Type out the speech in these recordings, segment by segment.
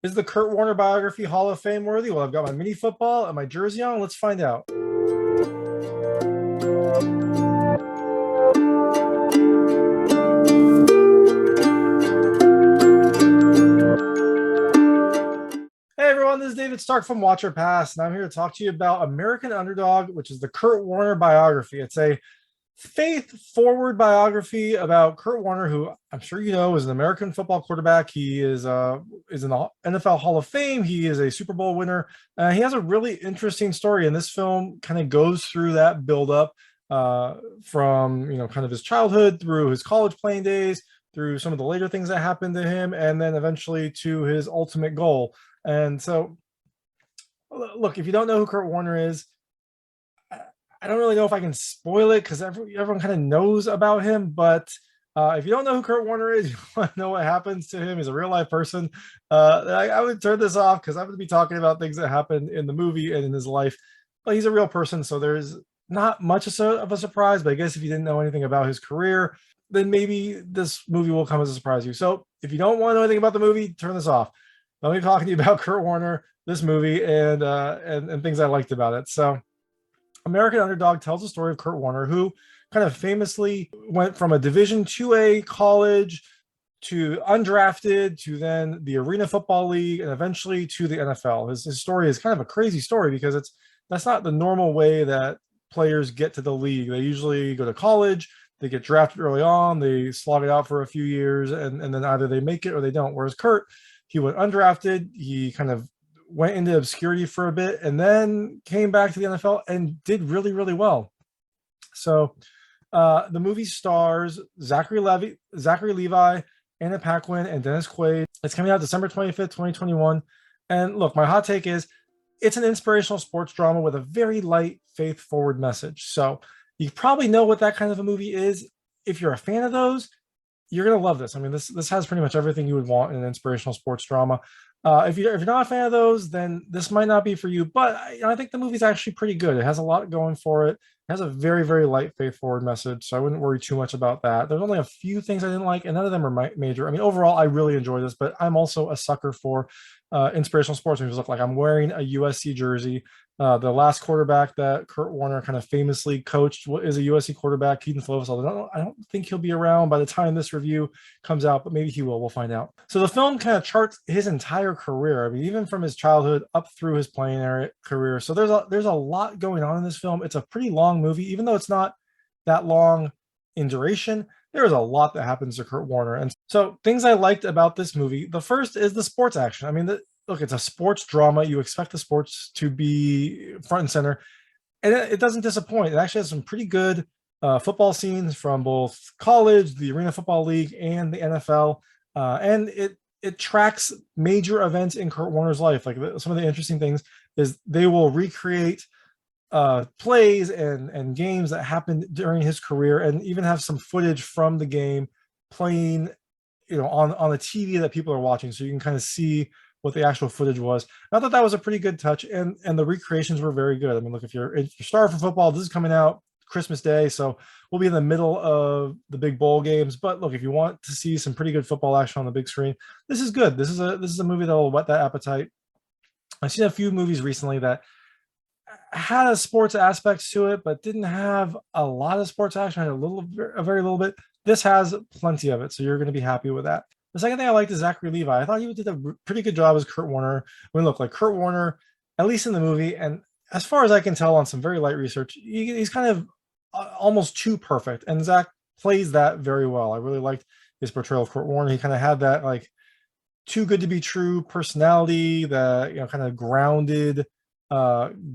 Is the Kurt Warner biography Hall of Fame worthy? Well, I've got my mini football and my jersey on. Let's find out. Hey everyone, this is David Stark from Watcher Pass, and I'm here to talk to you about American Underdog, which is the Kurt Warner biography. It's a faith-forward biography about Kurt Warner, who I'm sure you know is an American football quarterback. He is in the NFL Hall of Fame. He is a Super Bowl winner. He has a really interesting story, and this film kind of goes through that buildup from kind of his childhood through his college playing days, through some of the later things that happened to him, and then eventually to his ultimate goal. And so, look, if you don't know who Kurt Warner is, I don't really know if I can spoil it because everyone kind of knows about him. But if you don't know who Kurt Warner is, you want to know what happens to him. He's a real life person. I would turn this off because I'm going to be talking about things that happened in the movie and in his life. But he's a real person, so there's not much of a surprise. But I guess if you didn't know anything about his career, then maybe this movie will come as a surprise to you. So if you don't want to know anything about the movie, turn this off. Let me talk to you about Kurt Warner, this movie, and things I liked about it. So, American Underdog tells the story of Kurt Warner, who kind of famously went from a Division 2A college to undrafted to then the Arena Football League and eventually to the NFL. His story is kind of a crazy story because that's not the normal way that players get to the league. They usually go to college, they get drafted early on, they slog it out for a few years, and then either they make it or they don't. Whereas Kurt, he went undrafted. He kind of went into obscurity for a bit and then came back to the NFL and did really, really well. So the movie stars Zachary Levi, Anna Paquin, and Dennis Quaid. It's coming out December 25th, 2021. And look, my hot take is it's an inspirational sports drama with a very light, faith-forward message. So you probably know what that kind of a movie is. If you're a fan of those, you're gonna love this. I mean, this has pretty much everything you would want in an inspirational sports drama. If you're not a fan of those, then this might not be for you. But I think the movie's actually pretty good. It has a lot going for it. It has a very, very light, faith-forward message, so I wouldn't worry too much about that. There's only a few things I didn't like, and none of them are major. I mean, overall, I really enjoy this, but I'm also a sucker for inspirational sports movies. Look, like I'm wearing a USC jersey. The last quarterback that Kurt Warner kind of famously coached is a USC quarterback, Keaton Slovis. Although I don't think he'll be around by the time this review comes out, but maybe he will. We'll find out. So the film kind of charts his entire career. I mean, even from his childhood up through his playing career. So there's a lot going on in this film. It's a pretty long movie, even though it's not that long in duration. There is a lot that happens to Kurt Warner. And so things I liked about this movie, the first is the sports action. I mean, look, it's a sports drama. You expect the sports to be front and center, and it doesn't disappoint. It actually has some pretty good football scenes from both college, the Arena Football League, and the NFL. And it tracks major events in Kurt Warner's life. Like some of the interesting things is they will recreate plays and games that happened during his career, and even have some footage from the game playing, on the TV that people are watching, so you can kind of see what the actual footage was. And I thought that was a pretty good touch, and the recreations were very good. I mean, look, if you're starved for football, this is coming out Christmas Day, so we'll be in the middle of the big bowl games. But look, if you want to see some pretty good football action on the big screen, this is good. This is a movie that will whet that appetite. I've seen a few movies recently that had a sports aspects to it, but didn't have a lot of sports action. Had a very little bit. This has plenty of it, so you're going to be happy with that. The second thing I liked is Zachary Levi. I thought he did a pretty good job as Kurt Warner. I mean, look, like Kurt Warner, at least in the movie, and as far as I can tell on some very light research, he's kind of almost too perfect, and Zach plays that very well. I really liked his portrayal of Kurt Warner. He kind of had that like too good to be true personality, that kind of grounded,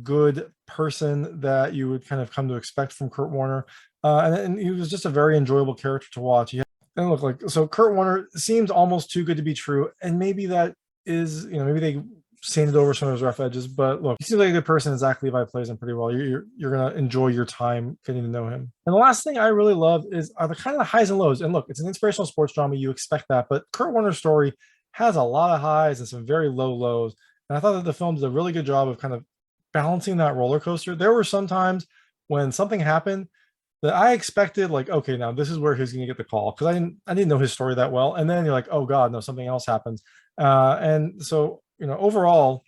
good person that you would kind of come to expect from Kurt Warner. And he was just a very enjoyable character to watch. And look, like, so Kurt Warner seems almost too good to be true, and maybe that is, maybe they sanded over some of his rough edges. But look, he seems like a good person, and Zach Levi plays him pretty well. You're gonna enjoy your time getting to know him. And the last thing I really love are the kind of the highs and lows. And look, it's an inspirational sports drama. You expect that, but Kurt Warner's story has a lot of highs and some very low lows. And I thought that the film did a really good job of kind of balancing that roller coaster. There were some times when something happened that I expected, like, okay, now this is where he's going to get the call, because I didn't know his story that well. And then you're like, oh God, no, something else happens. And so, overall,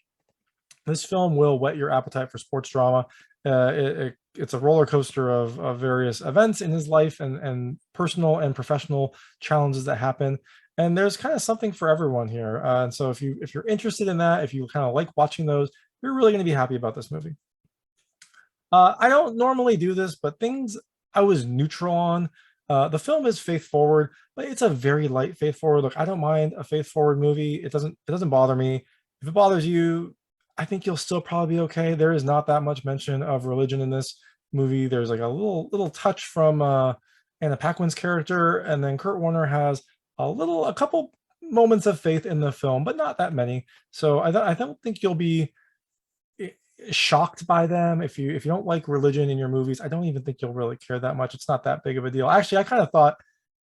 this film will whet your appetite for sports drama. It's a roller coaster of various events in his life and personal and professional challenges that happen. And there's kind of something for everyone here. And so if you're interested in that, if you kind of like watching those, you're really going to be happy about this movie. I don't normally do this, but things I was neutral on. The film is faith forward, but it's a very light faith forward. Look, I don't mind a faith forward movie. It doesn't bother me. If it bothers you, I think you'll still probably be okay. There is not that much mention of religion in this movie. There's like a little touch from Anna Paquin's character, and then Kurt Warner has a couple moments of faith in the film, but not that many. So I don't think you'll be shocked by them. If you don't like religion in your movies, I don't even think you'll really care that much. It's not that big of a deal. Actually, I kind of thought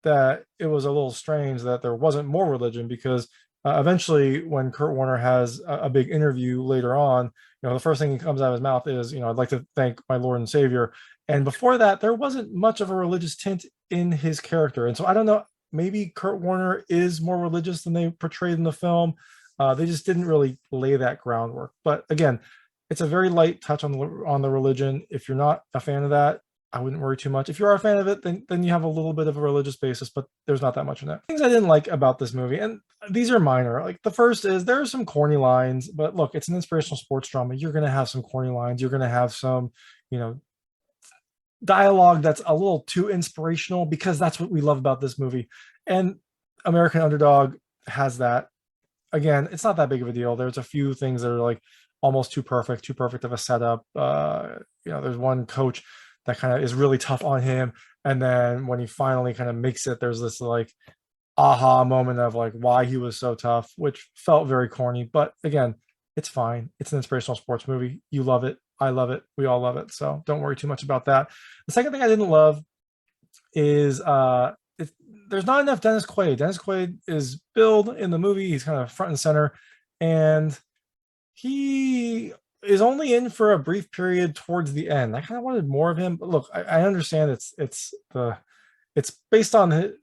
that it was a little strange that there wasn't more religion, because eventually when Kurt Warner has a big interview later on, the first thing that comes out of his mouth is, I'd like to thank my Lord and Savior. And before that, there wasn't much of a religious tint in his character. And so I don't know, maybe Kurt Warner is more religious than they portrayed in the film. They just didn't really lay that groundwork. But again, it's a very light touch on the religion. If you're not a fan of that, I wouldn't worry too much. If you are a fan of it, then you have a little bit of a religious basis, but there's not that much in it. Things I didn't like about this movie, and these are minor. Like, the first is there are some corny lines, but look, it's an inspirational sports drama. You're going to have some corny lines. You're going to have some, dialogue that's a little too inspirational, because that's what we love about this movie. And American Underdog has that. Again, it's not that big of a deal. There's a few things that are like almost too perfect of a setup. There's one coach that kind of is really tough on him, and then when he finally kind of makes it, there's this like aha moment of like why he was so tough, which felt very corny. But again, it's fine. It's an inspirational sports movie. You love it. I love it. We all love it. So don't worry too much about that. The second thing I didn't love is there's not enough Dennis Quaid. Dennis Quaid is billed in the movie. He's kind of front and center, and he is only in for a brief period towards the end. I kind of wanted more of him, but look, I understand it's based on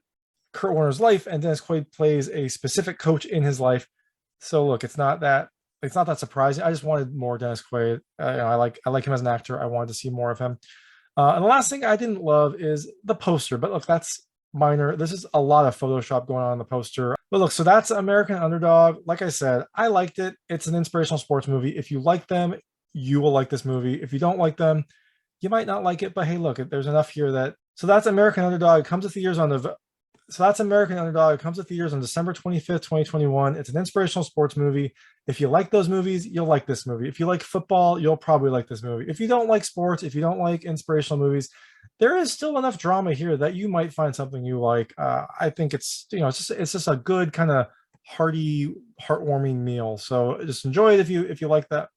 Kurt Warner's life, and Dennis Quaid plays a specific coach in his life. So look, it's not that surprising. I just wanted more Dennis Quaid. I like him as an actor. I wanted to see more of him. And the last thing I didn't love is the poster, but look, that's minor. This is a lot of Photoshop going on in the poster. But look, so that's American Underdog. Like I said, I liked it. It's an inspirational sports movie. If you like them, you will like this movie. If you don't like them, you might not like it. But hey, look, there's enough here that. So that's American Underdog. It comes to theaters on the. So that's American Underdog. It comes to theaters on December 25th, 2021. It's an inspirational sports movie. If you like those movies, you'll like this movie. If you like football, you'll probably like this movie. If you don't like sports, if you don't like inspirational movies, there is still enough drama here that you might find something you like. I think it's just a good kind of hearty, heartwarming meal. So just enjoy it if you like that.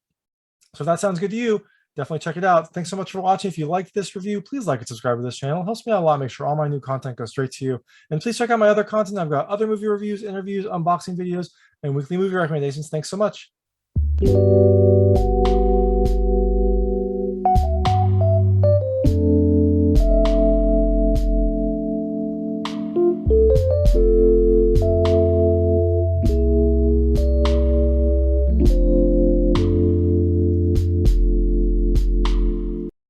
So if that sounds good to you, definitely check it out. Thanks so much for watching. If you liked this review, please like and subscribe to this channel. It helps me out a lot. Make sure all my new content goes straight to you. And please check out my other content. I've got other movie reviews, interviews, unboxing videos, and weekly movie recommendations. Thanks so much.